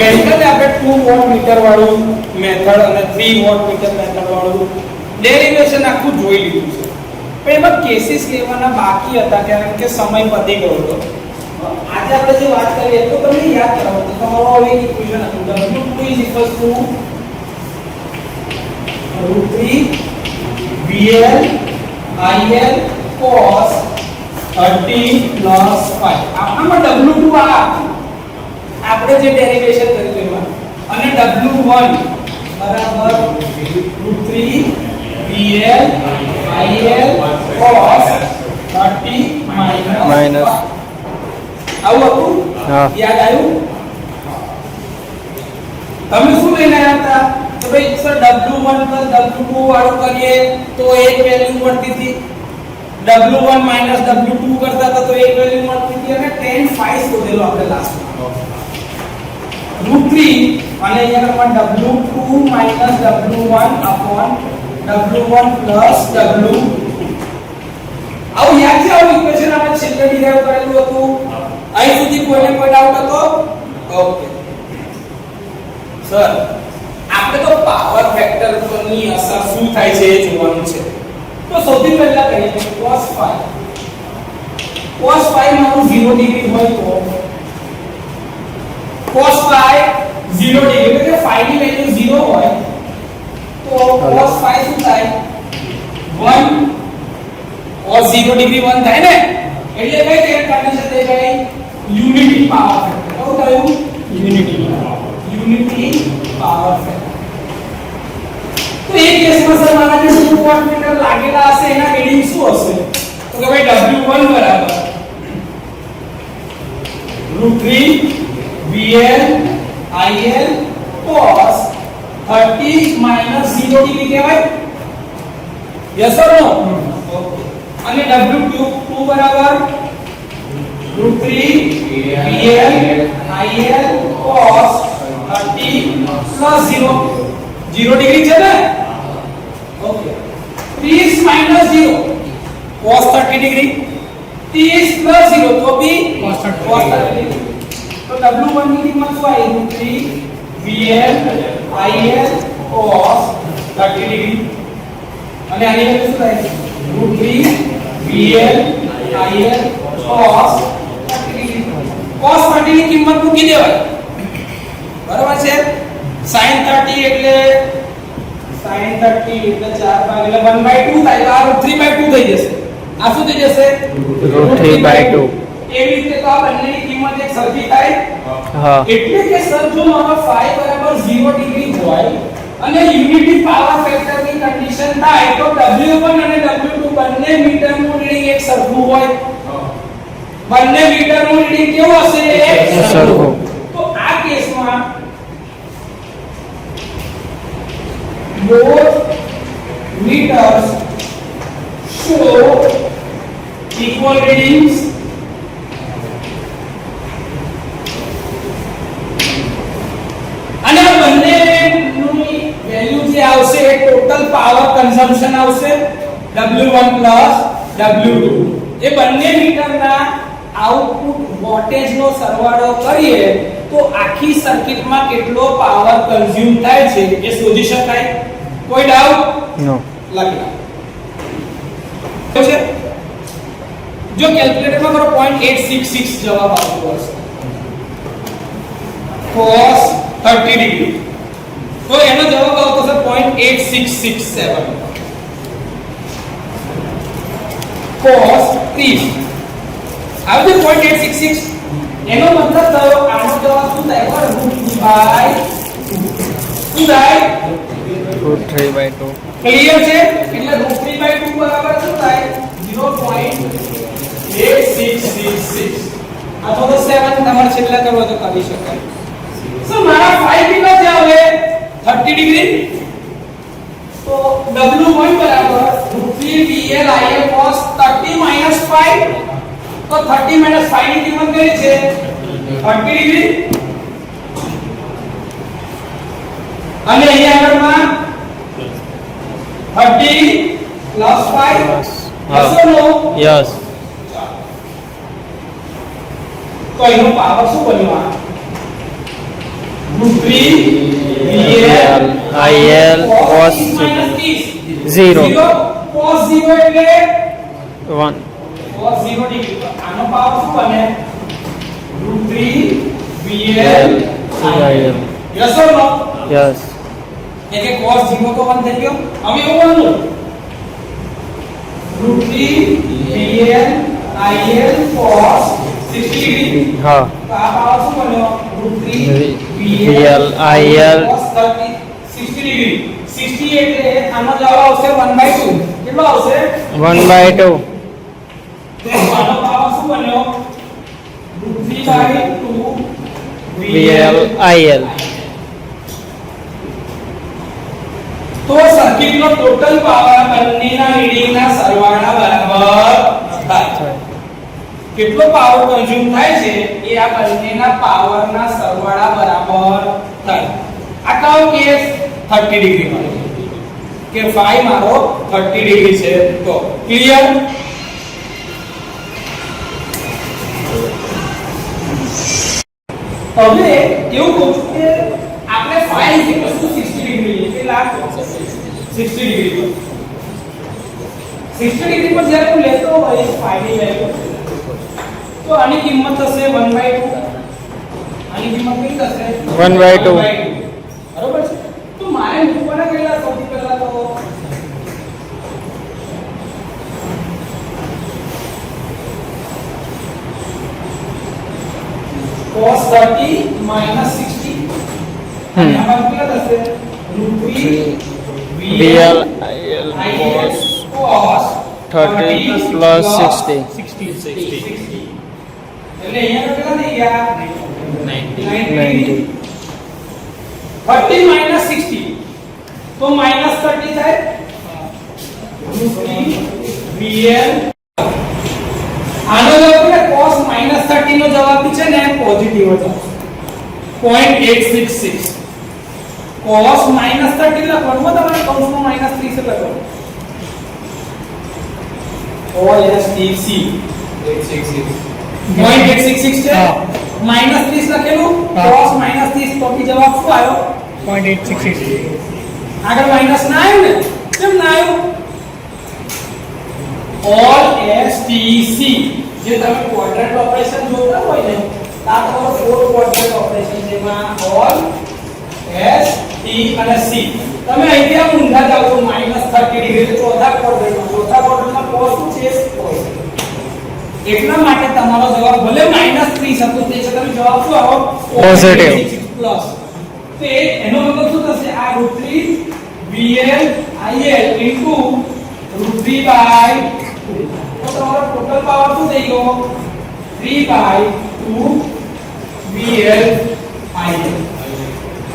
ગઈકાલે આપણે 2 watt meter વાળું મેથડ અને 3 વોટ મીટર મેથડ વાળું ડેરિવેશન આખું જોઈ લીધું છે. પણ એમાં કેસીસ લેવાના બાકી હતા કારણ કે સમય પતી ગયો હતો. આજે આપણે જે વાત કરીએ તો તમને યાદ કરાવો તો તમારો હવે એક ઇક્વેશન હતું W2 √3 VL IL cos 30 plus 5. આમાં W2 આપણે જે ડેરિવેશન કર્યું એમાં અને W1 બરાબર √3 VL IL cos 30 minus આવું હતું. યાદ આવ્યું? તમે શું લઈને આવ્યા હતા તો ભાઈ સર W1 W2 વાળું કરીએ તો એક વેલ્યુ મળતી હતી, W1 W2 કરતા હતા તો એક વેલ્યુ મળતી હતી અને tan phi શોધેલો આપણે લાસ્ટમાં √3 અને અહીંયા પણ W2 W1 upon W1 plus W. આવું યાદ છે? આવું ઇક્વેશન આપણે છેલ્લે ડિરાઈવ કરેલું હતું. અહીં સુધી કોઈને કોઈ ડાઉટ હતો? ઓકે સર, આપણે તો પાવર ફેક્ટર ની અસર શું થાય છે એ જોવાનું છે. તો સૌથી પહેલા કહીએ cos phi મારું 0 ડિગ્રી હોય તો cos phi 0 ડિગ્રી એટલે કે phi ની વેલ્યુ 0 હોય તો cos phi શું થાય? 1 cos 0 ડિગ્રી 1 થાય ને, એટલે કઈ કન્ડિશન થઈ ગઈ? Unity power factor. શું થયું? Unity power factor. તો એક કેસમાં સર મારા જે 2 વોટ મીટર લાગેલા હશે એના રીડિંગ શું હશે? તો કે ભાઈ W1 બરાબર √3 VL IL cos 30 minus 0 degree કહેવાય? Yes or no? ઓકે. અને W2 બરાબર √3 VL IL cos 30 plus 0 degree છે ને? Okay. 30 minus 0 cos 30 degree, 30 plus 0 તો બી cos 30 ડિગ્રી. તો W1 ની કિંમત શું આવી? √3 VL IL cos 30 ડિગ્રી અને આની વેલ્યુ શું થાય? √3 VL IL cos 30 degree. cos 30 ની કિંમત મૂકી દેવાય, બરાબર છે? sin 30 એટલે 4 ભાગ એટલે 1/2 થાય તો આ √3/2 થઈ જશે. આ શું થઈ જશે? √3/2. એવી રીતે તો આ બંનેની કિંમત એક સરખી થાય. હા. એટલે કે સર જો મારો phi બરાબર 0 ડિગ્રી હોય અને યુનિટી પાવર ફેક્ટર ની કન્ડિશન થાય તો W1 અને W2 બંને મીટરનું રીડિંગ એક સરખું હોય. બંને મીટરનું રીડિંગ કેવું હશે? એક સરખું. તો આ કેસમાં both meters show equal readings અને બંનેની વેલ્યુ જે આવશે એ ટોટલ પાવર કન્ઝમ્પશન આવશે W1 W2. એ બંને મીટરના આઉટપુટ વોટેજ નો સરવાળો કરીએ તો આખી સર્કિટમાં કેટલો પાવર કન્ઝ્યુમ થાય છે એ શોધી શકાય. કોઈ ડાઉટ? નો. લખી છે. જો કેલ્ક્યુલેટરમાં કરો 0.866 જવાબ આવતો હશે cos 30 ડિગ્રી તો એનો જવાબ આવતો છે 0.8667 cos 30 આવજો 0.866. એનો મતલબ થયો આનો જવાબ શું થાય? √3/2 ક્લિયર છે? એટલે √3/2 બરાબર શું થાય? 0.8666 અથવા તો 7 તમારે છેલ્લા કરવો તો કરી શકાય. સો મારા phi કેટલો છે હવે? 30 ડિગ્રી. તો W1 બરાબર √3 VL IL cos 30 minus 5. તો 30 minus 5 ની કિંમત કેટલી છે? 30 ડિગ્રી. અને અહીંયા આગળમાં 30 plus 5 yes or no? Yes. તો એનો પાવર શું બન્યો? √3 VL IL cos zero 0 cos 0 એટલે 1 cos 0 ડિગ્રી તો આનો પાવર શું બને √3 VL IL yes or no yes એટલે cos 0 તો 1 થઈ ગયો હવે એવું બનવું √3 VL IL cos 60 ડિગ્રી હા તો આ પાવર શું બન્યો √3 VL IL cos 60 ડિગ્રી 60 એટલે આનો જવાબ આવશે 1/2 કેટલો આવશે 1/2 તો આનો પાવર શું બન્યો √3/2 VL IL તો સર્કિટનો ટોટલ પાવર બંનેના રીડિંગના સરવાળા બરાબર થાય કેટલો પાવર કન્ઝ્યુમ થાય છે એ આ બંનેના પાવરના સરવાળા બરાબર થાય આ કયો કેસ 30 ડિગ્રી માં કે phi મારો 30 ડિગ્રી છે તો ક્લિયર હવે એવું કહું છું કે આપણે phi 60 ડિગ્રી લઈએ કેટલા 60 ડિગ્રી પર 60 ડિગ્રી પર જ્યારે હું લેતો હોય phi ની વેલ્યુ તો આની કિંમત થશે 1/2 આની કિંમત કેટલી થશે 1/2 બરોબર છે તો મારે મૂકવાના કેટલા સૌથી પહેલા તો cos 30 minus 60 અને આમાં કેટલા થશે √3 VL IL cos 30 plus 60 એટલે અહીંયા કેટલા થઈ ગયા 90 30 minus 60 તો minus 30 થાય VL આનો જવાબ કે cos -30 નો જવાબ છે ને પોઝિટિવ જ આવશે 0.866 cos -30 લખવાનું તમારે કૌંસમાં -30 છે લખવાનું OSTC 0.866 છે -30 લખેલું cos -30 તો કે જવાબ શું આવ્યો 0.866 આગળ માઈનસ ના આવ્યું ને કેમ ના આવ્યું ઓલ STC જે તમે ક્વોડ્રન્ટ ઓપરેશન જોતા હોય ને આ તમારો 4 ક્વોડ્રન્ટ ઓપરેશન જેમાં ઓલ S T અને C તમે અહીંથી આમ ઊંધા જાવ તો -30 ડિગ્રી તો ચોથા ક્વોડ્રન્ટમાં cos શું છે cos એટલા માટે તમારો જવાબ ભલે -30 હતો તે છતાં જવાબ શું આવ્યો Positive. પ્લસ તો એનો મતલબ શું થશે આ √3 VL IL ઇન્ટુ √3/2 તો તમારો ટોટલ પાવર શું થઈ ગયો 3/2 VL IL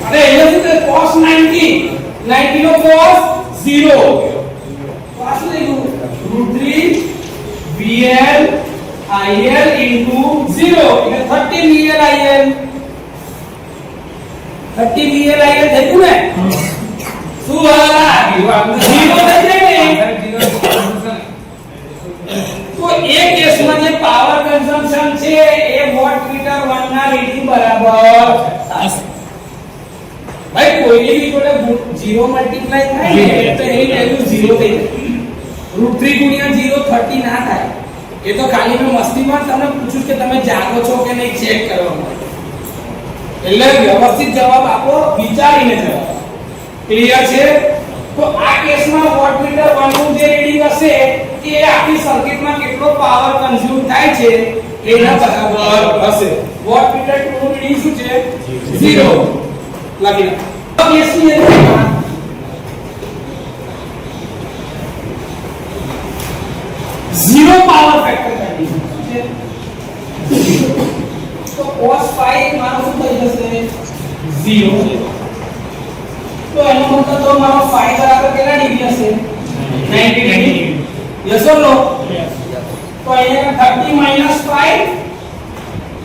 અરે અહીંયા શું છે cos 90 નો cos 0 તો આ શું થઈ ગયું √3 VL IL ઇન્ટુ 0 એટલે 30 VL IL 30 VL IL થઈ ગયું ને શું વાલા 0 થઈ જાય ને તો એ કેસમાં જે પાવર કન્ઝમ્પશન છે એ વોટમીટર 1 ના રીડિંગ બરાબર થશે ભાઈ કોઈની બી જોડે 0 મલ્ટીપ્લાય થાય ને તો એની વેલ્યુ 0 થઈ જાય √3 ગુણ્યા 0 30 ના થાય એ તો ખાલી મેં મસ્તીમાં તમને પૂછું કે તમે જાગો છો કે નહીં ચેક કરવા માટે એટલે વ્યવસ્થિત જવાબ આપો વિચારીને જવાબ ક્લિયર છે તો આ કેસમાં વોટમીટર 1 નું જે રીડિંગ હશે એ આખી સર્કિટમાં કેટલો પાવર કન્ઝ્યુમ થાય છે એના બરાબર હશે વોટમીટર 2 નું રીડિંગ શું છે 0 લખી નાખો કેસની અંદર 0 પાવર ફેક્ટર કાઢી છે તો cos 5 મારો શું થઈ જશે 0 તો એનો મતલબ તો મારો 5 બરાબર કેટલા ડિગ્રી હશે 90 ડિગ્રી યસ ઓર નો તો અહીંયા 30 - 5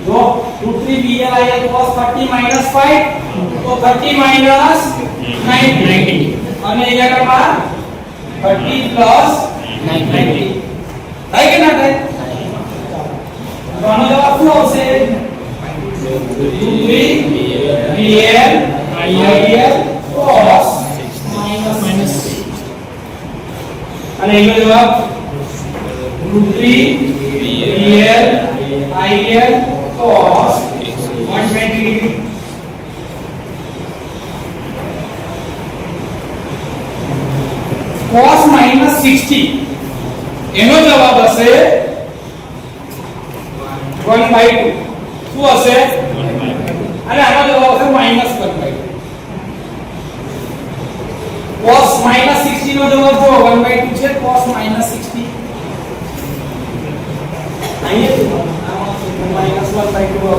જો √3 VL IL cos 30 - 5 તો 30 - 90 અને અહીંયા તમારા 30 પ્લસ 90 થાય કે ના થાય તો આનો જવાબ શું આવશે √3 VL IL cos minus અને એનો જવાબ √3 VL IL cos 120 degree. cos minus 60 એનો જવાબ હશે 1/2. શું હશે? અને આનો જવાબ હશે -1/2. cos minus 60 નો જવાબ જો 1/2 છે. cos minus 60 અહીંયા -1/2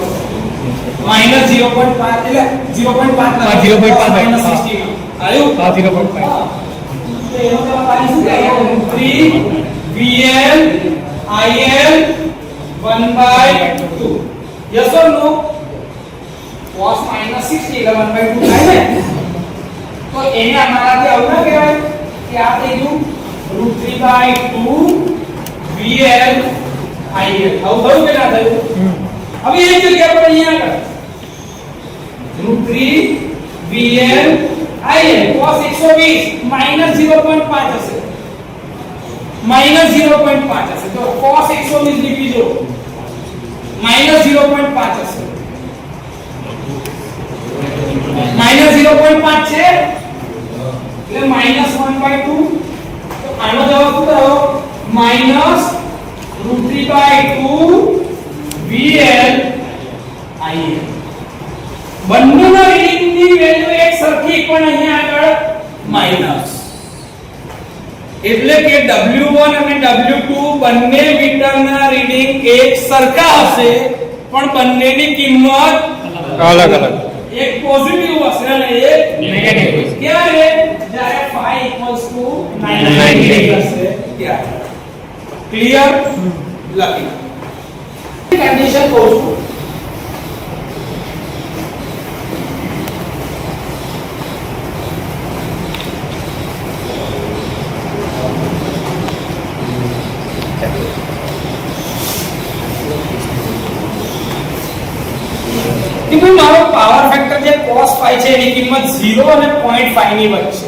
-0.5 એટલે 0.5 ના 0.5 minus 60 આવ્યું. હા 0.5. તો એનો જવાબ આવી શું થાય? 3 VL IL 1/2. yes or no? cos minus 60 એટલે 1/2 થાય ને. તો એને અમારાથી આવું ના કહેવાય કે આ થઈ ગયું √3/2 VL IL. આવું થયું કે ના થયું? હવે એ જગ્યા પર અહીંયા આગળ √3 VL IL cos 120 -0.5 હશે. -0.5 હશે. તો cos 120 લીધી જો -0.5 હશે. -0.5 છે એટલે -1/2. તો આનો જવાબ શું થયો? -√3/2 VL IL. બંનેના રીડિંગની વેલ્યુ એક સરખી પણ અહીંયા આગળ માઈનસ. એટલે કે W1 અને W2 બંને મીટરના રીડિંગ એક સરખા હશે પણ બંનેની કિંમત અલગ અલગ. એક પોઝિટિવ હશે અને એક નેગેટિવ. ક્યારે? જ્યારે phi = 90 હશે ત્યારે. ક્લિયર? લખી કન્ડિશન કહું છું. કે મારો પાવર ફેક્ટર જે cos phi છે એની કિંમત 0 અને 0.5 ની વચ્ચે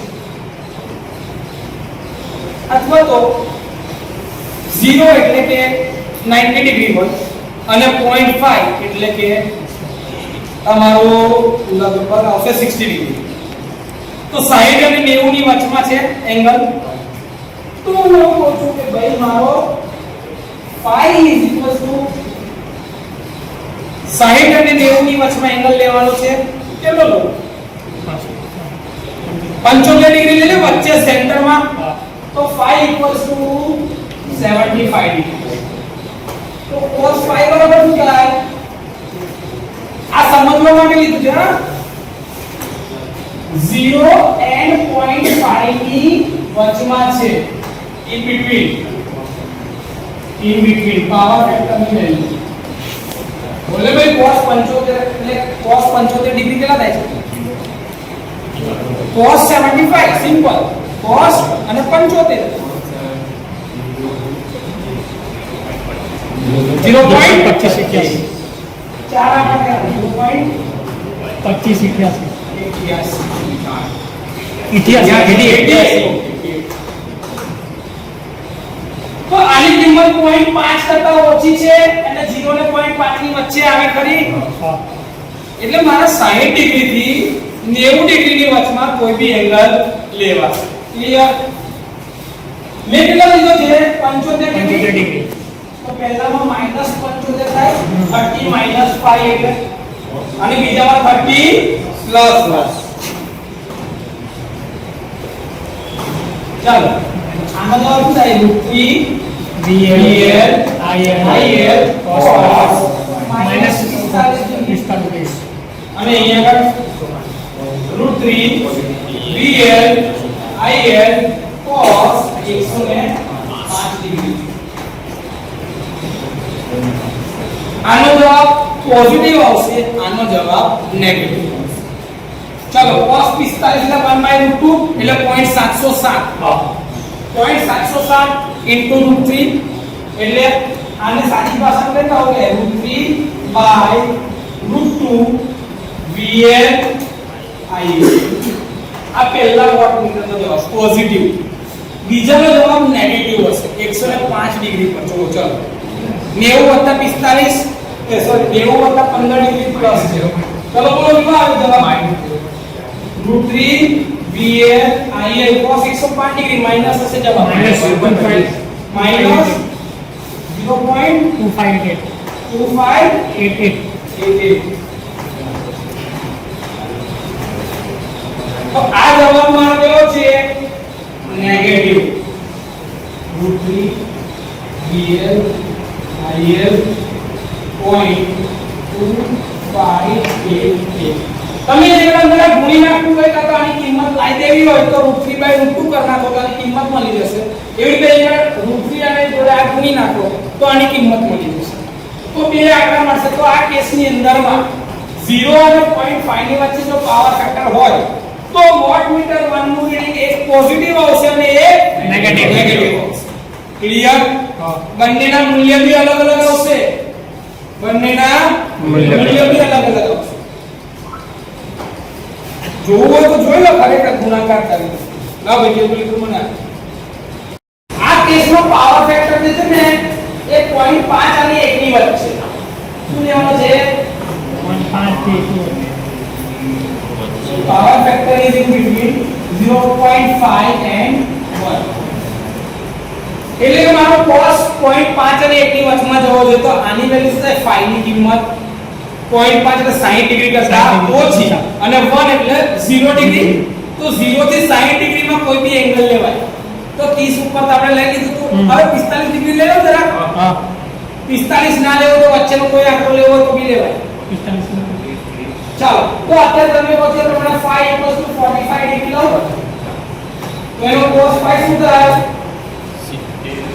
અથવા તો 0 એટલે કે 90 ડિગ્રી હોય અને 0.5 એટલે કે તમારો લગભગ આવશે 60 ડિગ્રી. તો 60 અને 90 ની વચમાં છે એંગલ. તો હું કહું છું કે ભાઈ મારો phi = 60 અને 90 ની વચમાં એંગલ લેવાનો છે. કેટલો લો? 75 ડિગ્રી લઈ લે વચ્ચે સેન્ટરમાં. તો phi = 75 ડિગ્રી. તો cos phi બરાબર શું થાય? આ સમજવા માટે લીધું છે હા. 0 and 0.5 ની વચમાં છે. in between પાવર ફેક્ટર ની વેલ્યુ. બોલે ભાઈ cos 75 એટલે cos 75 ડિગ્રી કેટલા થાય છે? cos 75 simple. cos અને 75 0.25 ચાર આંકડા 0.25 તો આની કિંમત 0.5 કરતા ઓછી છે અને 0 ને 0.5 ની વચ્ચે આવે ખરી. એટલે મારા 60 ડિગ્રી થી 90 ડિગ્રી ની વચમાં કોઈ બી એંગલ લેવા. ક્લિયર? મેં કેટલા લીધો છે? 75 ડિગ્રી. તો પહેલામાં -75 થાય 30 - 5 એટલે અને બીજામાં 30 પ્લસ. ચાલો આનો જવાબ શું થાય? √3 VL IL cos -45 અને અહીંયા આગળ √3 VL IL cos 105 ડિગ્રી. આનો જવાબ પોઝિટિવ આવશે, આનો જવાબ નેગેટિવ આવશે. ચલો cos 45 એટલે 1/√2 એટલે 0.707. 0.707 into √3 એટલે આને સાદી ભાષામાં કહેતા હોય કે √3/√2 VL IL આ પહેલા વોટમીટરનો જવાબ પોઝિટિવ, બીજાનો જવાબ નેગેટિવ હશે 105 ડિગ્રી પર. ચલો ચલો 90 + 45 સોરી 90 + 15 ડિગ્રી પ્લસ છે. ચલો બોલો કેવા આવે જવાબ? √3 VL IL cos 105 degree minus હશે જવાબ -0.2588. તો આ જવાબ માં કેવો છે? નેગેટિવ. √3 VL IL 0.2588. તમે જે અંદર ગુણી નાખવું હોય તો આની કિંમત લાઈ દેવી હોય તો √3/√2 કરી નાખો તો આની કિંમત મળી જશે. એવી રીતે √3 અને જોડે આ ગુણી નાખો તો આની કિંમત મળી જશે. તો બે આંકડા મળશે. તો આ કેસની અંદરમાં 0 અને 0.5 ની વચ્ચે જો પાવર ફેક્ટર હોય તો વોટમીટર 1 નું રીડિંગ એક પોઝિટિવ આવશે અને એક નેગેટિવ આવશે. ક્લિયર? બંનેના મૂલ્ય બી અલગ અલગ આવશે. બંનેના મૂલ્ય બી અલગ અલગ આવશે. જોવું હોય તો જોઈ લો, ખરેખર ગુણાકાર કરી દો. ના ભાઈ કેવું લીધું મને આ કેસમાં પાવર ફેક્ટર જે છે ને એ 0.5 અને 1 ની વચ્ચે શું લેવાનો છે? 0.5 થી 1. Power factor is in between 0.5 and 1. એટલે કે મારો cos 0.5 અને 1 ની વચમાં જવો જોઈએ તો આની વેલ્યુ શું થાય? phi ની કિંમત 0.5 એટલે 60 ડિગ્રી કરતા ઓછી અને 1 એટલે 0 ડિગ્રી. તો 0 થી 60 ડિગ્રી માં કોઈ બી એંગલ લેવાય. તો 30 ઉપર તો આપણે લઈ લીધું. તો હવે 45 ડિગ્રી લઈ લો જરા. હા 45 ના લેવો તો વચ્ચેનો કોઈ આંકડો લેવો તો બી લેવાય. 45 ચાલો. તો અત્યારે તમે કહો છો પ્રમાણે phi = 45 ડિગ્રી લો. તો એનો cos phi શું થાય?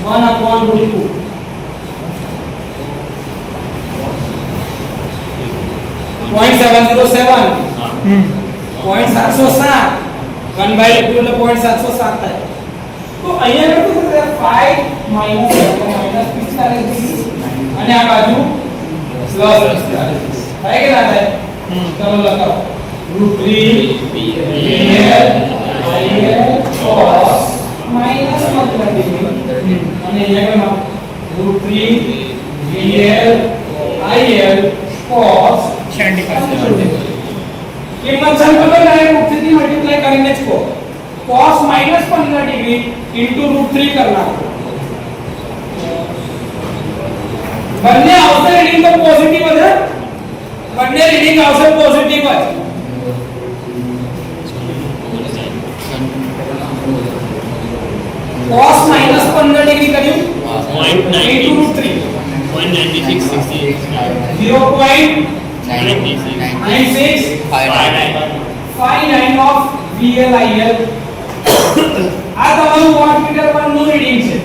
1/√2. 0.707 0.707 1/2 એટલે 0.707 થાય. તો અહીંયા કેટલું થશે? 5 -45 ડિગ્રી અને આ બાજુ +45 થાય કે ના થાય? ચલો લખાવો √3 VL IL cos -45 ડિગ્રી અને અહીંયા √3 VL IL cos 75 કિંમત સંકલન √3 થી મલ્ટીપ્લાય કરીને જ કો cos -15 ડિગ્રી * √3 કર નાખો. બંને આવશે રીડિંગ તો પોઝિટિવ જ. બંને રીડિંગ આવશે પોઝિટિવ જ. cos -15 ડિગ્રી કર્યું 0.96 59 of VL IL. આ તમારું વોટમીટર 1 નું રીડિંગ છે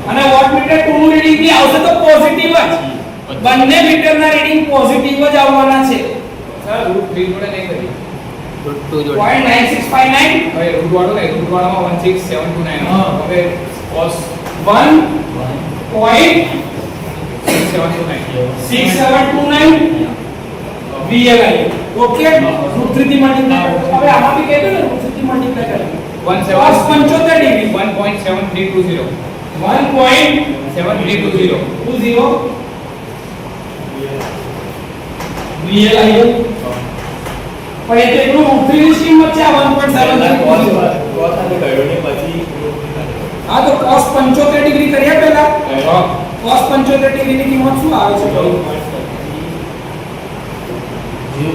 અને વોટમીટર 2 નું રીડિંગ બી આવશે તો પોઝિટિવ જ. બંને મીટરના રીડિંગ પોઝિટિવ જ આવવાના છે. સર √3 જોડે નહીં કરી √2 જોડે 0.9659 હવે √1 વાળો નહીં, √1 વાળામાં 16729 હવે cos 1.6729 VL IL. ઓકે √3 થી મલ્ટીપ્લાય હવે આમાં બી કહેતો ને √3 થી મલ્ટીપ્લાય કરો 175 ડિગ્રી 1.7320 VL IL. પણ એ તો એટલું √3 ની કિંમત છે આ 1.7320 હા તો cos 75 ડિગ્રી કરીએ પહેલા. cos 75 ડિગ્રી ની કિંમત શું આવે છે? 0.2588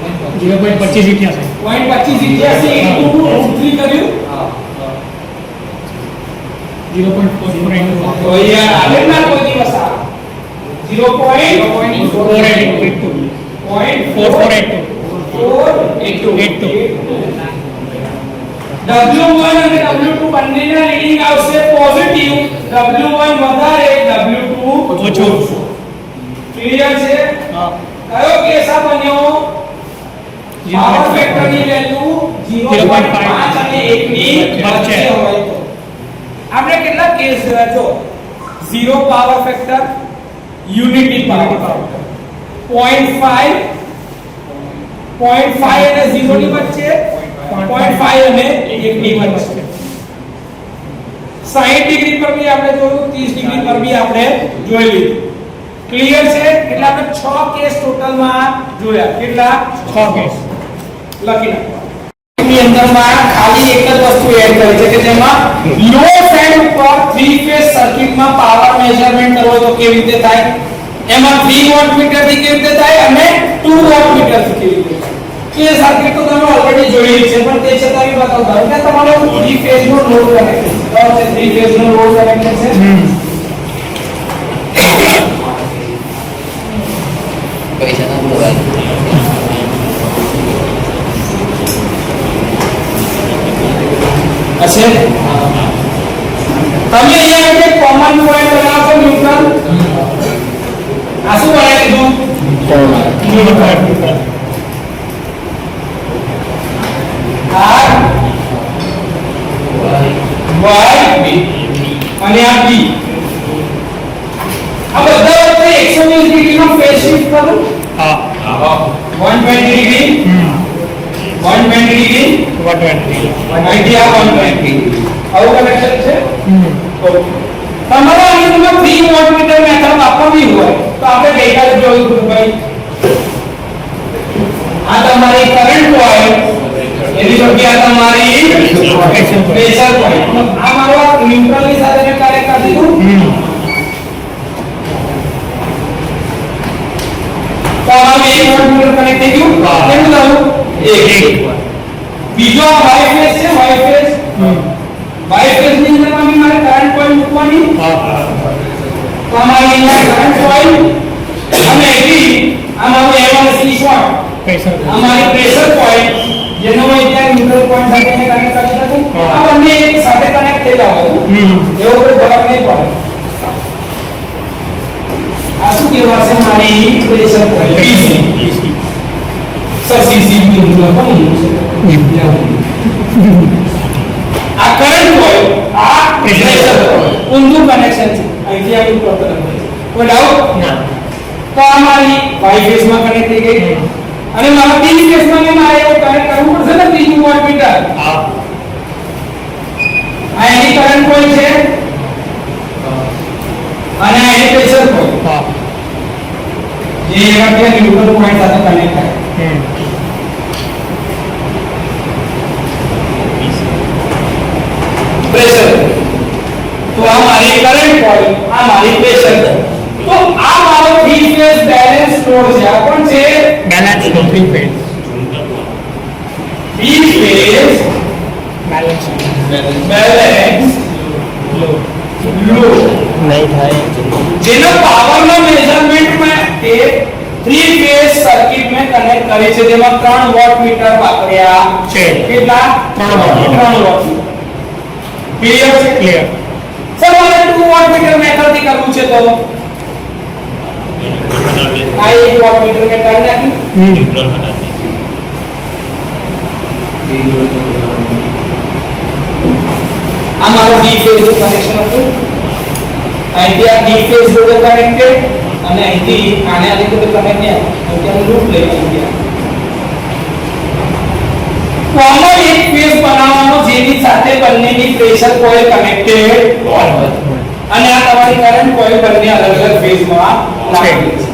√3 કર્યું 0.482 તો યાર આવે ના કોઈ દિવસ આ 0.4482 W1 અને W2 બંનેના રીડિંગ આવશે પોઝિટિવ. W1 વધારે W2 ઓછો. ક્લિયર છે? હા. કયો કેસ આ બન્યો? પાવર ફેક્ટર ની વેલ્યુ 0.5 અને 1 ની વચ્ચે હોય તો આપણે કેટલા કેસ જોયા છો? 0 power factor, unity power factor, 0.5 0.5 અને 0 ની વચ્ચે 0.5 અને 1 ની વચ્ચે 60 ડિગ્રી પર બી આપણે જોયું 30 ડિગ્રી પર બી આપણે જોઈ લીધું ક્લિયર છે એટલે આપણે 6 કેસ ટોટલમાં જોયા કેટલા 6 કેસ લખી નાખો ની અંદરમાં ખાલી એક જ વસ્તુ એડ કરી છે કે જેમાં લો સાઈડ ઉપર 3 ફેઝ સર્કિટમાં પાવર મેઝરમેન્ટ કરવો તો કેવી રીતે થાય એમાં 3 વોટમીટર થી કેવી રીતે થાય અને 2 વોટમીટર થી કેવી રીતે થાય એ સર્કિટ તો તમે ઓલરેડી જોઈ છે પણ તે છતાં બી બતાવું ધારો કે તમારો 3 ફેઝ નો લોડ કનેક્ટેડ છે તો 3 ફેઝ નો લોડ કનેક્ટેડ છે પૈસા ના બોલાય હશે તમે અહીંયા એક કોમન પોઈન્ટ બનાવો ન્યુટ્રલ આ શું બનાવી દીધું ન્યુટ્રલ R Y B અને આ B આ બધા વચ્ચે 120 ડિગ્રીનો ફેઝ શિફ્ટ કરો હા 120 ડિગ્રી 120 ડિગ્રી 120 આઈડિયા 120 આવું કનેક્શન છે ઓકે તમારે અહીં તમે 3 વોટમીટર મેથડ વાપરવી હોય તો આપણે ગઈકાલે જોયું હતું ભાઈ આ તમારી કરંટ હોય એની જગ્યાએ તમારી પ્રેશર પોઈન્ટ આ મારો ન્યુટ્રલ ની સાથે મેં કનેક્ટ કરી દીધું તો આમાં એક વોટમીટર કનેક્ટ થઈ ગયું કેટલું થયું એક બીજો વાય ફેઝ છે વાય ફેઝ ની અંદર મારે કરંટ પોઈન્ટ મૂકવાની તો અમારી અહીંયા કરંટ પોઈન્ટ અને એવી અમારું M1C શોર્ટ અમારી પ્રેશર પોઈન્ટ જેનો અહીંયા ન્યુટ્રલ પોઈન્ટ સાથે કનેક્ટ કરી શકું આ બંને એક સાથે કનેક્ટ થઈ જાવ એવો કોઈ ફરક નહીં પડે આ શું કહેવાશે મારી pressure point PC CC neutral point આ કરંટ હોય આ પ્રેશર ઊંધું કનેક્શન છે અહીંથી આવી પ્રોબ્લેમ છે કોઈ ડાઉટ ના તો આ મારી y ફેઝ માં કનેક્ટ થઈ ગઈ અને મારા b ફેઝ માં મારે એવું કનેક્ટ કરવું પડશે ને ત્રીજું વોટમીટર હા આ એની કરંટ કોઈ છે અને આ એની પ્રેશર કોઈ હા જે એવા કે ન્યુટ્રલ પોઈન્ટ સાથે કનેક્ટ થાય પ્રેશર તો આ મારી કરંટ પોઈન્ટ આ મારી પ્રેશર તો આ મારો 3 ફેઝ બેલેન્સ લોડ છે આ કોણ છે balance 3 phase 3 phase balance load નહીં થાય જેનો પાવરનો મેઝરમેન્ટ માં તે 3 ફેઝ સર્કિટ में કનેક્ટ કરી છે જેમાં 3 વોટમીટર વાપર્યા છે કેટલા 3 વોટમીટર ક્લિયર છે ક્લિયર સર મારે 2 વોટમીટર મેથડ થી કરવું છે તો આ 1 વોટમીટર મેં કરી નાખી ન્યુટ્રલ બનાવી આ મારો B ફેઝ કનેક્શન હતું અહીંથી આ B ફેઝ જોડે કનેક્ટેડ અને અહીંથી આને આ રીતે કનેક્ટ નહીં અહીંથી લૂપ લઈ ગયા કોમન એક ફેઝ બનાવવાનો જેની સાથે બંનેની પ્રેશર કોઇલ કનેક્ટેડ હોય અને આ તમારી કરંટ કોઇલ બંને અલગ અલગ ફેઝમાં લાગેલી છે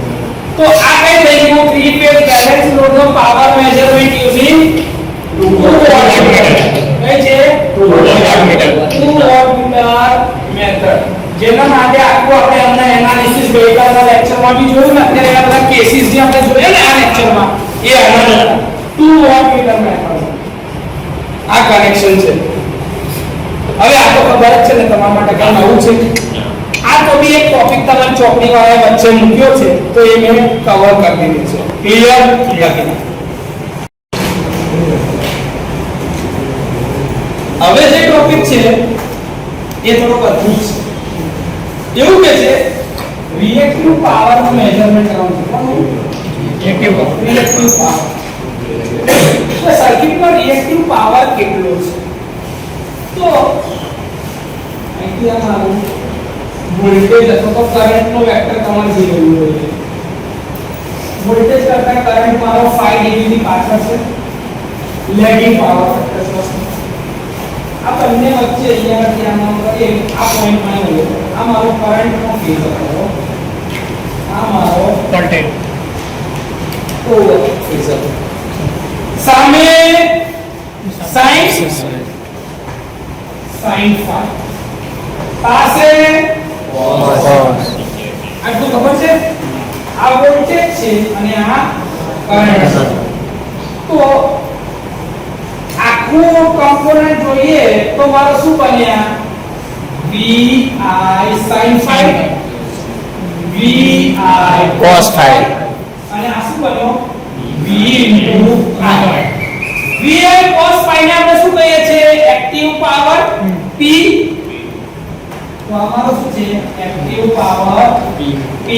તો આ કઈ થઈ ગયું 3 ફેઝ બેલેન્સ લોડ નો પાવર મેઝરમેન્ટ યુઝિંગ 2 વોટમીટર કઈ છે 2 વોટમીટર મેથડ જેના માટે આખું આપણે અમને એનાલિસિસ ગઈકાલના લેક્ચરમાં બી જોયું ને અત્યારે આ બધા કેસીસ જે આપણે જોયા ને આ લેક્ચરમાં એ આના 2 વોટમીટર મેથડ આ કનેક્શન છે હવે આ તો ખબર જ છે ને તમારા માટે કામ આવું છે આ તો બી એક ટોપિક તમારી ચોપડી વાળા વચ્ચે મૂક્યો છે તો એ મેં કવર કરી દીધું છે ક્લિયર હવે જે ટોપિક છે એ થોડો અદ્ભુત છે એવું કે છે રિએક્ટિવ પાવર નું મેઝરમેન્ટ કરવાનું છે રિએક્ટિવ પાવર તો સર્કિટ માં રિએક્ટિવ પાવર કેટલો છે તો અહીંથી આ મારું વોલ્ટેજ અથવા તો કરંટ નો વેક્ટર તમારે જોવું જોઈએ વોલ્ટેજ કરતા કરંટ મારો 5 ડિગ્રી ની પાછળ છે લેગિંગ પાવર ફેક્ટર છે આ બંને વચ્ચે અહીંયાથી આમાં કરીએ આ પોઈન્ટ માં લો આ મારો કરંટ નો ફેઝર હતો આ મારો વોલ્ટેજ ફેઝર સામે sin sin પાસે cos આટલું ખબર છે આ વોલ્ટેજ છે અને આ કરંટ છે તો આખું કોમ્પોનન્ટ જોઈએ તો મારો શું બન્યા vi sin phi vi cos phi અને આ શું બન્યો v into i v and cos phi ને આપણે શું કહીએ છીએ એક્ટિવ પાવર p તો અમારો શું છે એક્ટિવ પાવર p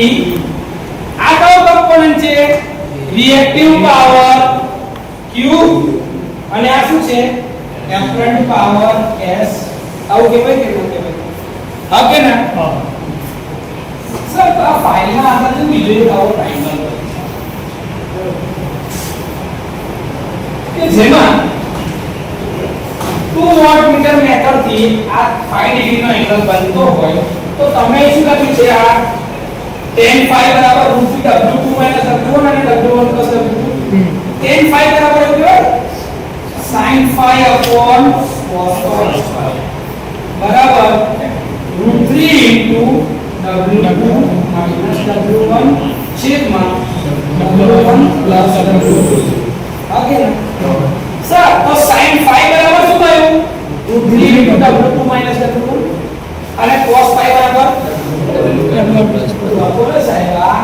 આ કયો કોમ્પોનન્ટ છે રિએક્ટિવ પાવર q અને આ શું છે એફરન્ટ પાવર s આવું કહેવાય કે એવું કહેવાય ઓકે ના સર આ ફાઇલમાં આપણે બીજો એક આવો ટ્રાયંગલ કે જેમાં 2 વોટમીટર મેથડ થી આ 5 ડિગ્રી નો એંગલ બનતો હોય તો તમે શું લખ્યું છે આ tan phi બરાબર √3 w2 w1 અને w1 w2 tan phi બરાબર એવું કહેવાય sin phi upon cos phi બરાબર √3 into w2 minus w1 છેદમાં w1 plus w2 ઓકે ના સર તો sin phi બરાબર શું થયું √3 into w2 minus w1 અને cos phi બરાબર w1 plus બરાબર સાહેબ આ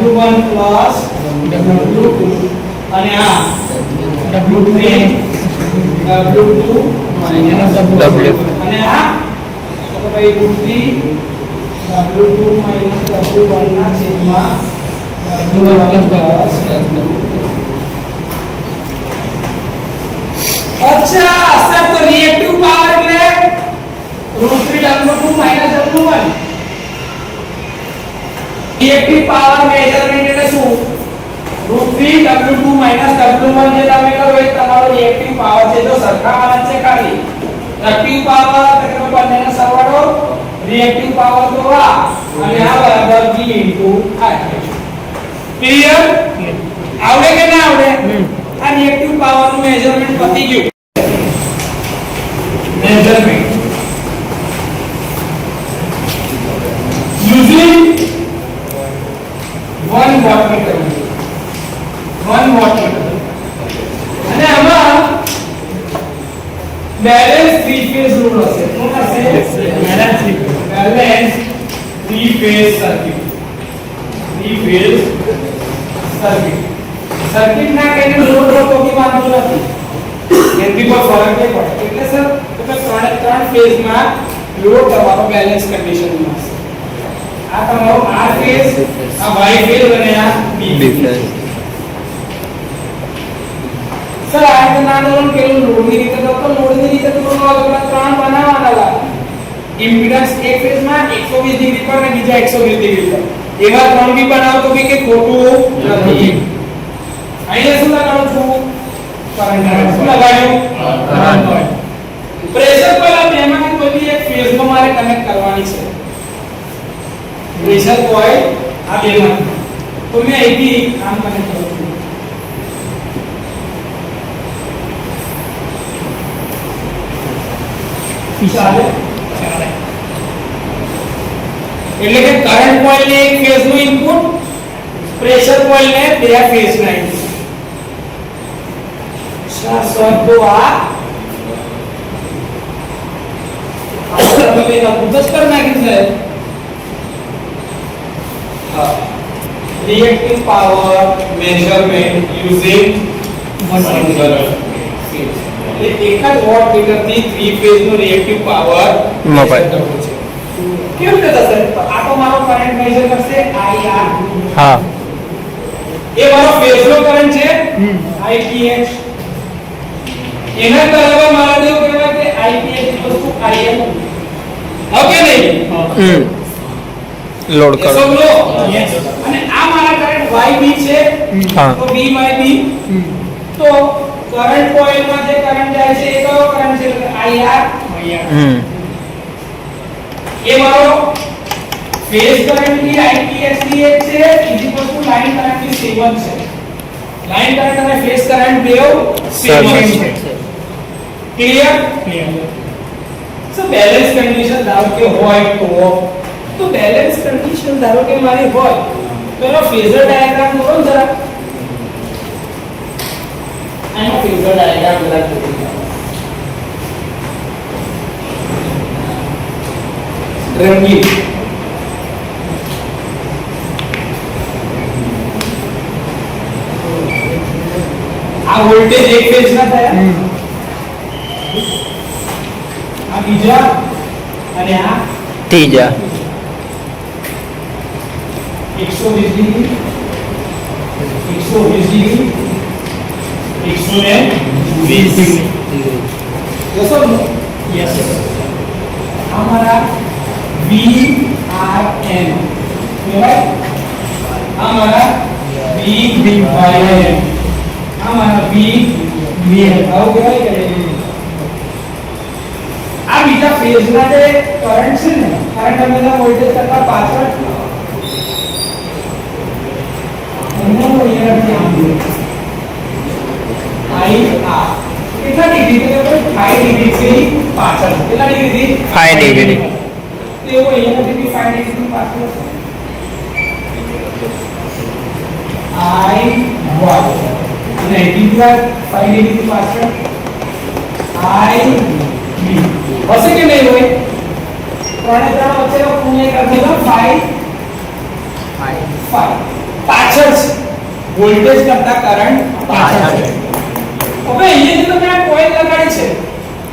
w1 plus w2 અને આ w3 w2 minus w અને આ તો ભાઈ √3 w2 minus w1 ના છેદમાં w1 plus अच्छा सर तो रिएक्टिव पावर એટલે √3 w2 minus w1 reactive power measurement એટલે શું √3 w2 minus w1 જે તમે કરો એ તમારો રિએક્ટિવ પાવર છે જો સરખાવાના છે ખાલી એક્ટિવ પાવર એટલે બંનેનો સરવાળો રિએક્ટિવ પાવર તો આ અને આ બરાબર v into i ક્લિયર આવડે કે ના આવડે આ રિએક્ટિવ પાવર નું મેઝરમેન્ટ પતી ગયું measurement using 1 wattmeter અને આમાં બેલેન્સ 3 ફેઝ રૂલ હશે શું હશે બેલેન્સ 3 ફેઝ સર્કિટ સર્કિટ ના કઈને લોડ રો તો કી વાંધો નથી એનથી કોઈ ફરક નહીં પડે એટલે સર ત્રણ ફેઝ માં લોડ તમારો બેલેન્સ કન્ડિશન માં હશે આ તમારો R ફેઝ આ Y ફેઝ અને આ B ફેઝ સર આ રીતે નાનું કેલું લોડની રીતે તો લોડની રીતે તો ત્રણ બનાવવાના લાગે ઇમ્પિડન્સ એક ફેઝ માં 120 ડિગ્રી પર અને બીજા 120 ડિગ્રી પર એવા ત્રણ બી બનાવો તો કે ખોટું નથી અહીંયા શું લગાડું છું કરંટ શું લગાડ્યું કરંટ પ્રેશર કોઇલ બેમાંથી કોઈ બી એક ફેઝમાં મારે કનેક્ટ કરવાની છે પ્રેશર કોઇલ આ બેમાંથી તો મેં અહીંથી આમ કનેક્ટ કરું છું ચાલે એટલે કે કરંટ કોઇલ ને એક ફેઝ નું ઇનપુટ પ્રેશર કોઇલ ને બે ફેઝ ના ઇનપુટ સર તો આ તમે ઉદસ કર નાખી છે reactive power measurement using single phase એક જ વોટમીટર થી 3 ફેઝ નો રિએક્ટિવ પાવર મોબાઈલ કેવું છે સર આ તો મારો કરંટ મેઝર કરશે IR હા એ મારો ફેઝ નો કરંટ છે IPH એના બરાબર મારા દેવ કહેવાય કે IPH IL ઓકે નહીં લોડ કરો અને આ મારા કરંટ YB છે હા. તો B by B તો કરંટ કોઇલમાં જે કરંટ જાય છે એ કયો કરંટ છે એટલે IR એ મારો ફેઝ કરંટ ની ITSDH છે લાઈન કરંટ ની 7 છે લાઈન કરંટ અને ફેઝ કરંટ બેવ સેમ છે ક્લિયર સો બેલેન્સ કન્ડિશન ધારો કે હોય તો બેલેન્સ કન્ડિશન ધારો કે મારી હોય તો એનો ફેઝર ડાયાગ્રામ દોરો જરા આનો ફેઝર ડાયાગ્રામ જરા દોરો રંગીન આ વોલ્ટેજ એક ફેઝ ના થયા આ બીજા અને આ ત્રીજા 120 ડિગ્રી 120 ડિગ્રી 120 ડિગ્રી દોસ્તો યસ हमारा VRN right हमारा VYN हमारा VVN આવું કહેવાય કે આ બીજા ફેઝ ના જે કરંટ છે ને કરંટ હંમેશા વોલ્ટેજ કરતા પાછળ એનો એનર્જી આમ દે IR કેટલા ડિગ્રી તો કે 5 ડિગ્રી થી પાછળ કેટલા ડિગ્રી થી 5 ડિગ્રી તો એવો એનર્જી 5 ડિગ્રી થી પાછળ I અને બીજા 5 ડિગ્રી થી પાછળ I હશે કે નહીં હોય ત્રણે ત્રણ વચ્ચેનો ખૂણો કરતો 5 પાછળ છે વોલ્ટેજ કરતા કરંટ પાછળ છે હવે અહીંયા જો તમે આ કોઇલ લગાડી છે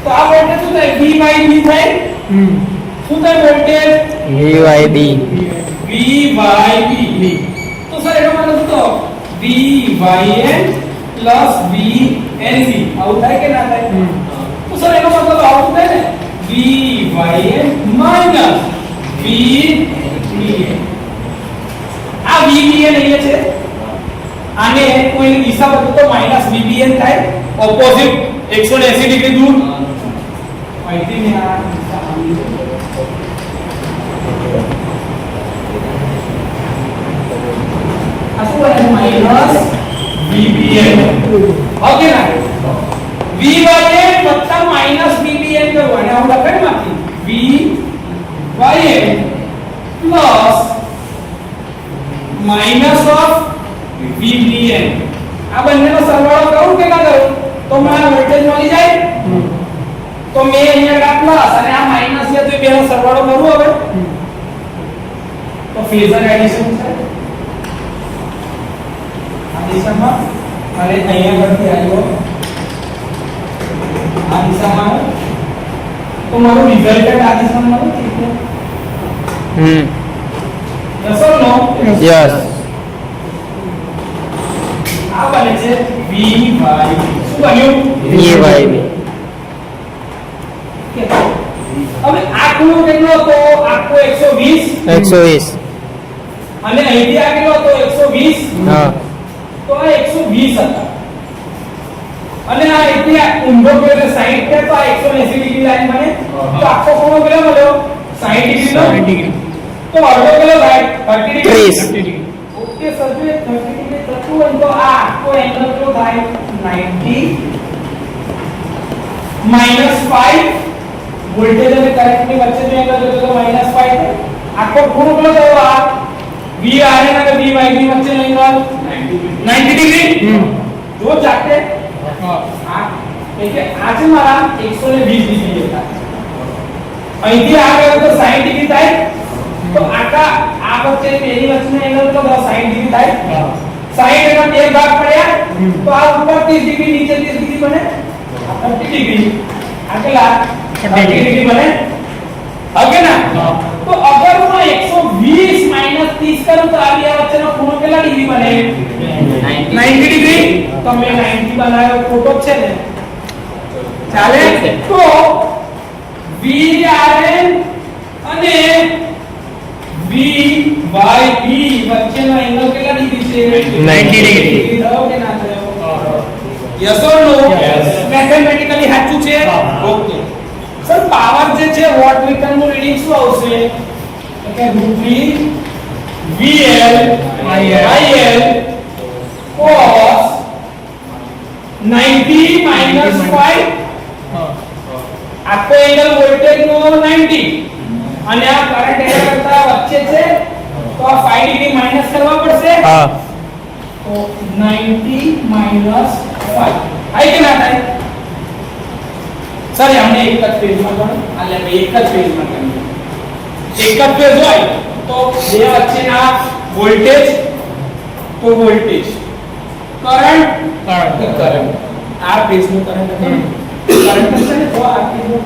તો આ વોલ્ટેજ શું થાય V by B થાય શું થાય voltage VYB V by B તો સર એનો મતલબ શું તો VYN plus VNB આવું થાય કે ના થાય તો સર એનો મતલબ આવું થાય ને VYN minus VBN આ VBN અહીંયા છે આને કોઈ દિશા બદલો તો માઈનસ VBN થાય ઓપોઝિટ 180 ડિગ્રી દૂર અહીંથી મેં આ દિશા આની આ શું બને માઈનસ VBN ઓકે ના VYN વત્તા માઈનસ VBN કરવાને આવું લખાય માંથી VYN plus minus of VBN આ બંનેનો સરવાળો કરું કે ના કરું તો મને વોલ્ટેજ મળી જાય તો મેં અહીંયા પ્લસ અને આ માઈનસ છે તો બેનો સરવાળો કરું હવે તો ફેઝર એડિશન છે આ દિશામાં અને અહીંયા પરથી આવ્યો આ દિશામાં તો મારું રિઝલ્ટન્ટ આ દિશામાં મળે ઠીક છે યસ ઓર નો યસ આ બને છે VY શું બન્યું VYB હવે આ ખૂણો કેટલો હતો આખો 120 120 અને અહીંથી આ કેટલો હતો 120 હા તો આ 120 હતા અને આ અહીંથી આ ઊંધો ગયો એટલે 60 છે તો આ 180 ડિગ્રી લાઈન બને તો આખો ખૂણો કેટલો મળ્યો 60 ડિગ્રી નો 60 ડિગ્રી તો અડધો કેટલો થાય 30 ડિગ્રી 30 ઓકે સર જો 30 ડિગ્રી થતું હોય તો આ આખો એંગલ કેટલો થાય 90 -5 વોલ્ટેજ અને કરંટ ની વચ્ચે જો એંગલ જોતો તો -5 થાય આખો ખૂણો કેટલો થયો આ VRN અને VYB વચ્ચેનો એંગલ 90 ડિગ્રી જો જાતે આ એટલે આ છે મારા 120 ડિગ્રી હતા અહીંથી આ ગયો તો 60 ડિગ્રી થાય તો આખા આ વચ્ચે તેની વચ્ચેનો એંગલ તો 60 ડિગ્રી થાય 60 એના બે ભાગ પડ્યા તો આ ઉપર 30 ડિગ્રી નીચે 30 ડિગ્રી બને આ 30 ડિગ્રી આ કેટલા 30 ડિગ્રી બને ઓકે ના તો અગર હું 120 - 30 કરું તો આ બે વચ્ચેનો ખૂણો કેટલા ડિગ્રી બને 90 ડિગ્રી તો મેં 90 બનાવ્યો ખોટો છે ને ચાલે તો VRN અને વચ્ચેનો એંગલ કેટલા ડિગ્રી છે? 90 ડિગ્રી. થયો કે ના થયો? Yes or no? Yes. Mathematically સાચું છે? ઓકે સર પાવર જે છે વોટમીટર નું રીડિંગ શું આવશે? તો કે √3 VL IL cos 90 minus 5 આખો એંગલ વોલ્ટેજ નો 90 અને આ કરંટ એંગલ કરતા વચ્ચે છે તો આ 5 ડિગ્રી માઈનસ કરવા પડશે. હા તો 90 minus 5 આઈ કે ના થાય? સર અમને એક જ પેજમાં કરો એટલે એક જ પેજમાં કરીએ. એક જ પેજ હોય તો બે વચ્ચેના વોલ્ટેજ તો વોલ્ટેજ કરંટ આ પેજનું કરંટ છે ને તો આ પેજનું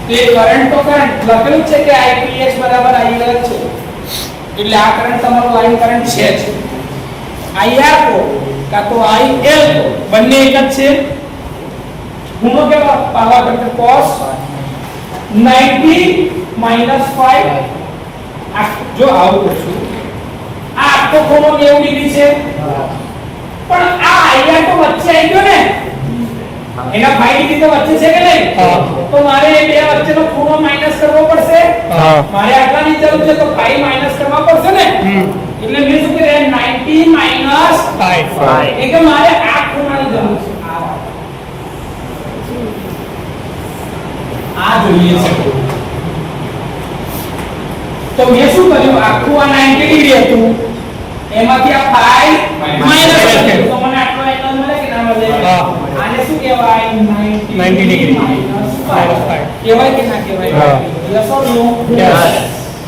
તે કરંટ તો કરંટ લખેલું છે કે IPH બરાબર IL છે એટલે આ કરંટ તમારો લાઈન કરંટ છે જ. IR કો કા તો IL કો બંને એક જ છે. ખૂણો કેવા પાવર ફેક્ટર cos 90 minus 5 આ જો આવું કરશું આ આખો ખૂણો 90 ડિગ્રી છે પણ આ IR તો વચ્ચે આવી ગયો ને એના 5 ડિગ્રી તો વચ્ચે છે કે નહીં? તો મારે એ બે વચ્ચેનો ખૂણો માઈનસ કરવો પડશે. મારે આટલાની જરૂર છે તો 5 માઈનસ કરવા પડશે ને એટલે મેં શું કર્યું 90 minus 5 એટલે મારે આ ખૂણાની જરૂર છે. આ જોઈએ છે તો મેં શું કર્યું આખું આ 90 ડિગ્રી હતું એમાંથી આ 5 માઈનસ કર્યું તો મને આટલો એંગલ મળે કે ના મળે? આને શું કહેવાય 90 ડિગ્રી minus 5 કહેવાય કે ના કહેવાય? Yes or no? યસ.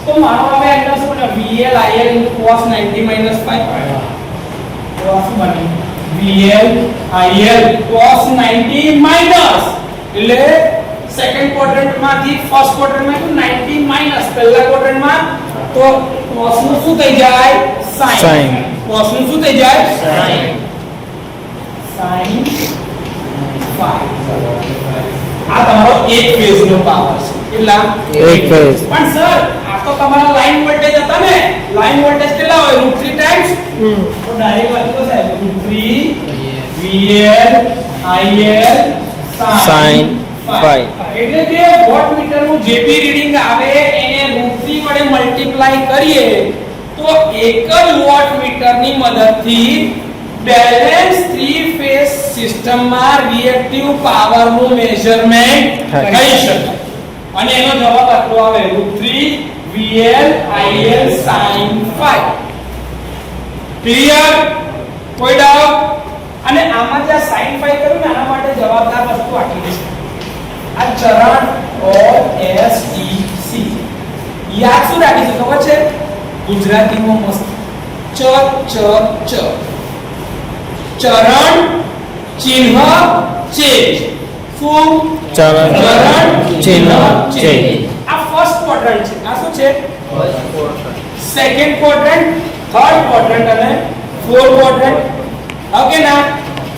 તો મારો હવે એંગલ શું બને VL IL cos 90 minus 5 તો આ શું બને VL IL cos 90 minus એટલે સેકન્ડ ક્વાડ્રન્ટ માંથી ફર્સ્ટ ક્વાડ્રન્ટ માં 90 માઈનસ પહેલા ક્વાડ્રન્ટ માં તો cos નું શું થઈ જાય sin cos નું શું થઈ જાય sin 5 આ તમારો એક ફેઝ નો પાવર છે કેટલા એક ફેઝ પણ સર આ તો તમારા લાઈન વોલ્ટેજ હતા ને લાઈન વોલ્ટેજ કેટલા હોય √3 ટાઈમ્સ તો ડાયરેક્ટ વાત તો સાહેબ √3 VL IL sin 5 એટલે કે વોટમીટર નું જે બી રીડિંગ આવે એને √3 વડે મલ્ટીપ્લાય કરીએ તો એક જ વોટમીટર ની મદદથી બેલેન્સ 3 ફેઝ સિસ્ટમ માં રિએક્ટિવ પાવર નું મેઝરમેન્ટ કરી શકાય અને એનો જવાબ આટલો આવે √3 VL IL sin 5 ક્લિયર? કોઈ ડાઉટ? અને આમાં જે sin 5 કર્યું ને આના માટે જવાબદાર વસ્તુ આટલી છે આ ચરણ ઓર SEC યાદ શું રાખીશું ખબર છે ગુજરાતીમાં મસ્ત ચ ચ ચ ચરણ ચિહ્ન ચેન્જ શું ચરણ ચિહ્ન ચેન્જ આ ફર્સ્ટ ક્વાડ્રન્ટ છે આ શું છે સેકન્ડ ક્વાડ્રન્ટ થર્ડ ક્વાડ્રન્ટ અને ફોર્થ ક્વાડ્રન્ટ ઓકે ના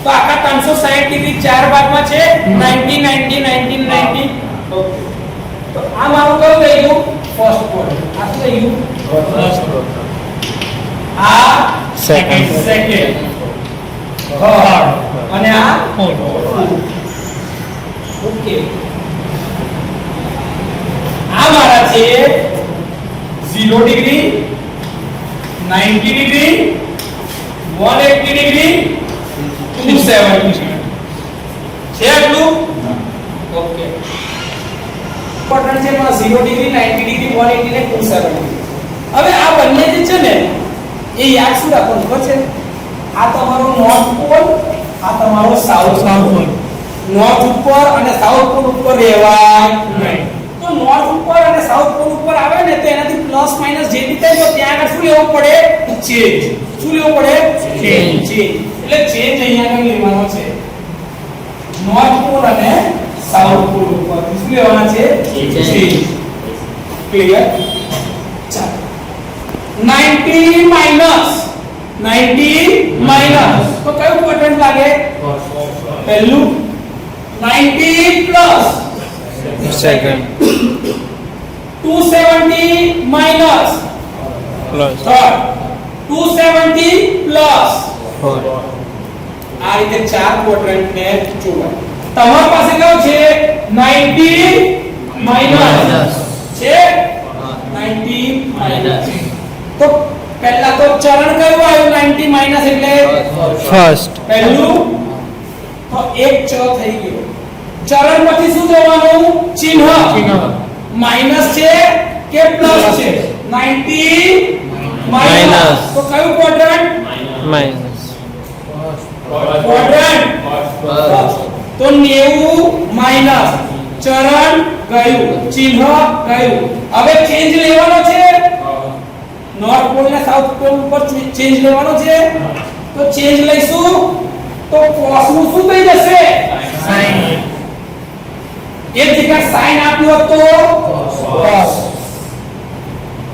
તો આખા 360 ડિગ્રી ચાર ભાગમાં છે 90 90 90 90 ઓકે તો આ મારું કયું થઈ ગયું ફર્સ્ટ ક્વાડ્રન્ટ આ શું થઈ ગયું ફર્સ્ટ ક્વાડ્રન્ટ આ સેકન્ડ થર્ડ અને આ ફોર્થ ઓકે આ મારા છે 0 ડિગ્રી 90 ડિગ્રી 180 ડિગ્રી 270 છે આટલું ઓકે ક્વાડ્રન્ટ છે માં 0 ડિગ્રી 90 ડિગ્રી 180 ને 270 હવે આ બંને જે છે ને એ યાદ શું રાખવાનું ખબર છે આ તમારો નોર્થ પોલ આ તમારો સાઉથ પોલ નોર્થ ઉપર અને સાઉથ પોલ ઉપર રહેવાય નહીં તો નોર્થ ઉપર અને સાઉથ પોલ ઉપર આવે ને તો એનાથી પ્લસ માઈનસ જે બી થાય તો ત્યાં આગળ શું લેવું પડે ચેન્જ શું લેવું પડે ચેન્જ એટલે ચેન્જ અહીંયા આગળ લેવાનો છે નોર્થ પોલ અને સાઉથ પોલ ઉપર શું લેવાના છે ચેન્જ ક્લિયર ચાલો 90 માઈનસ તો કયું ક્વાડ્રન્ટ લાગે પહેલું 90 plus second 270 minus Plus. 270 plus Four. આ રીતે ચાર ક્વોડ્રન્ટ ને જોવા. તમારી પાસે કયો છે 90 માઈનસ છે 90 માઈનસ. તો પહેલા તો ચરણ કયું આવ્યું 90 માઈનસ એટલે First. પહેલું તો એક ચ થઈ ગયો. ચરણ પછી શું જોવાનું ચિહ્ન માઈનસ છે કે પ્લસ છે 90 માઈનસ તો કયું ક્વોડ્રન્ટ Minus. ક્વોડ્રન્ટ તો 90 માઈનસ ચરણ ગયું ચિહ્ન ગયું. હવે ચેન્જ લેવાનો છે નોર્થ પોલ ને સાઉથ પોલ ઉપર ચેન્જ લેવાનો છે તો ચેન્જ લઈશું તો cos નું શું થઈ જશે sin. એક જગ્યા sin આપ્યું તો cos.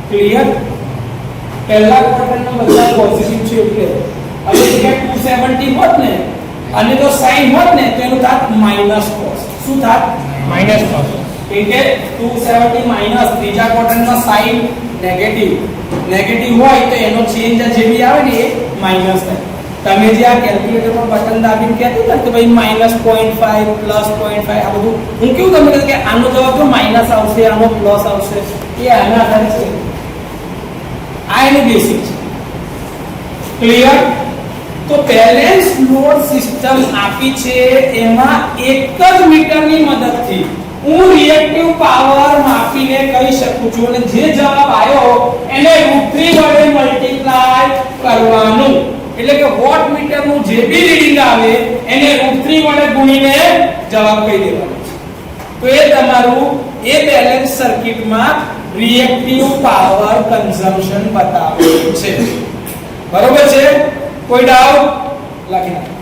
ક્લિયર. પહેલા ક્વોડ્રન્ટનો બધા પોઝિટિવ છે એટલે હવે જગ્યા 270 હોત ને અને તો sin હોત ને તો એનું થાત માઈનસ cos. શું થાત માઈનસ cos. એટલે 270 માઈનસ ત્રીજા ક્વોડ્રન્ટમાં sin નેગેટિવ હોય તો એનો ચેન્જ જે બી આવે ને એ માઈનસ થાય. તમે જે આ કેલ્ક્યુલેટરમાં બટન દાબીને કહેતા હતા કે ભાઈ -0.5 +0.5 આ બધું હું કેવું તમને કહું કે આનો જવાબ તો માઈનસ આવશે આનો પ્લસ આવશે એ આના આધારે છે. આ એની બેસિક છે. ક્લિયર. તો બેલેન્સ લોડ સિસ્ટમ આપી છે એમાં એક જ મીટરની મદદથી હું રિએક્ટિવ પાવર માપીને કહી શકું છું અને જે જવાબ આવ્યો એને √3 વડે મલ્ટીપ્લાય કરવાનું. એટલે કે વોટ મીટરનું જે બી રીડિંગ આવે એને √3 વડે ગુણીને જવાબ કહી દેવાનો છે. તો એ તમારું એ બેલેન્સ સર્કિટમાં રિએક્ટિવ પાવર કન્ઝમ્પશન બતાવે છે. બરોબર છે. કોઈ ડાઉટ લખી નાખો.